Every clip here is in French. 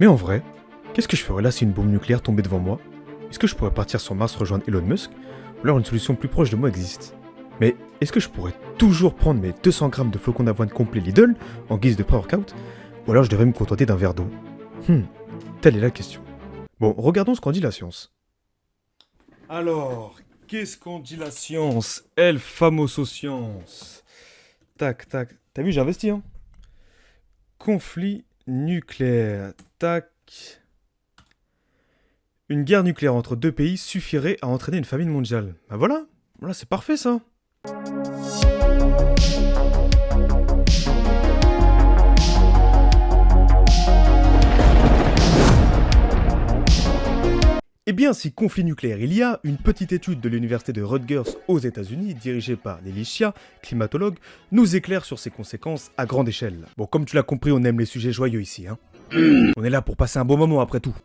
Mais en vrai, qu'est-ce que je ferais là si une bombe nucléaire tombait devant moi? Est-ce que je pourrais partir sur Mars rejoindre Elon Musk? Ou alors une solution plus proche de moi existe? Mais est-ce que je pourrais toujours prendre mes 200 grammes de flocons d'avoine complet Lidl en guise de pre-workout? Ou alors je devrais me contenter d'un verre d'eau? Telle est la question. Bon, regardons ce qu'en dit la science. Alors, qu'est-ce qu'en dit la science? El famoso science. Tac, tac. T'as vu, j'ai investi, hein? Conflit nucléaire. Tac. Une guerre nucléaire entre deux pays suffirait à entraîner une famine mondiale. Bah voilà, voilà, c'est parfait ça. Eh bien, si conflit nucléaire il y a, une petite étude de l'université de Rutgers aux États-Unis, dirigée par Lily Chia, climatologue, nous éclaire sur ses conséquences à grande échelle. Bon, comme tu l'as compris, on aime les sujets joyeux ici, hein. On est là pour passer un bon moment après tout.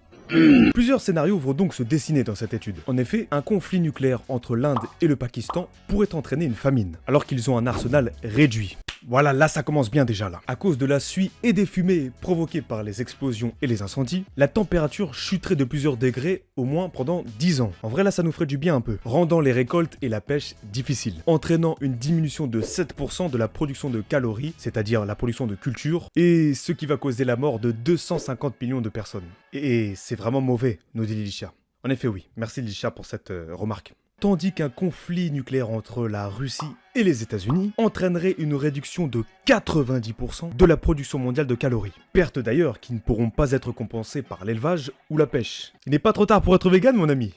Plusieurs scénarios vont donc se dessiner dans cette étude. En effet, un conflit nucléaire entre l'Inde et le Pakistan pourrait entraîner une famine, alors qu'ils ont un arsenal réduit. Voilà, là ça commence bien déjà là. À cause de la suie et des fumées provoquées par les explosions et les incendies, la température chuterait de plusieurs degrés au moins pendant 10 ans. En vrai là ça nous ferait du bien un peu, rendant les récoltes et la pêche difficiles, entraînant une diminution de 7% de la production de calories, c'est-à-dire la production de culture, et ce qui va causer la mort de 250 millions de personnes. Et c'est vraiment mauvais, nous dit Lilia. En effet oui, merci Lilia pour cette remarque. Tandis qu'un conflit nucléaire entre la Russie et les États-Unis entraînerait une réduction de 90% de la production mondiale de calories. Pertes d'ailleurs qui ne pourront pas être compensées par l'élevage ou la pêche. Il n'est pas trop tard pour être vegan, mon ami.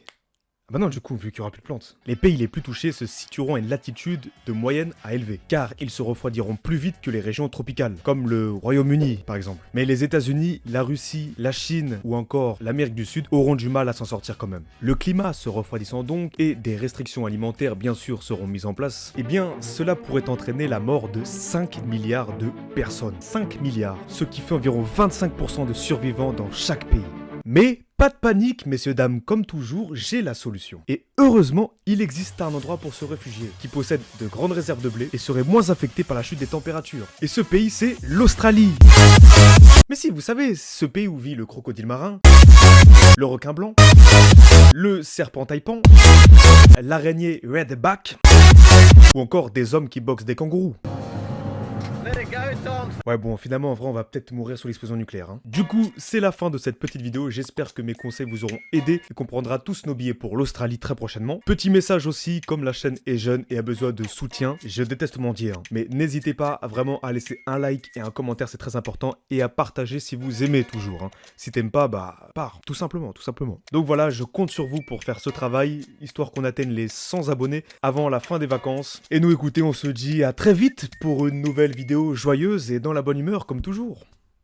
Ah bah non, du coup, vu qu'il n'y aura plus de plantes. Les pays les plus touchés se situeront à une latitude de moyenne à élevée, car ils se refroidiront plus vite que les régions tropicales, comme le Royaume-Uni par exemple. Mais les États-Unis, la Russie, la Chine ou encore l'Amérique du Sud auront du mal à s'en sortir quand même. Le climat se refroidissant donc, et des restrictions alimentaires bien sûr seront mises en place, eh bien cela pourrait entraîner la mort de 5 milliards de personnes. 5 milliards, ce qui fait environ 25% de survivants dans chaque pays. Mais pas de panique, messieurs, dames, comme toujours, j'ai la solution. Et heureusement, il existe un endroit pour se réfugier, qui possède de grandes réserves de blé et serait moins affecté par la chute des températures. Et ce pays, c'est l'Australie. Mais si, vous savez, ce pays où vit le crocodile marin, le requin blanc, le serpent taipan, l'araignée redback, ou encore des hommes qui boxent des kangourous. Ouais bon, finalement en vrai on va peut-être mourir sous l'explosion nucléaire, hein. Du coup, c'est la fin de cette petite vidéo, j'espère que mes conseils vous auront aidé et qu'on prendra tous nos billets pour l'Australie très prochainement. Petit message aussi, comme la chaîne est jeune et a besoin de soutien, je déteste mentir, hein, mais n'hésitez pas vraiment à laisser un like et un commentaire, c'est très important, et à partager si vous aimez toujours, hein. Si t'aimes pas, bah pars, tout simplement, tout simplement. Donc voilà, je compte sur vous pour faire ce travail, histoire qu'on atteigne les 100 abonnés avant la fin des vacances. Et nous écoutez, on se dit à très vite pour une nouvelle vidéo joyeuse et dans la bonne humeur comme toujours.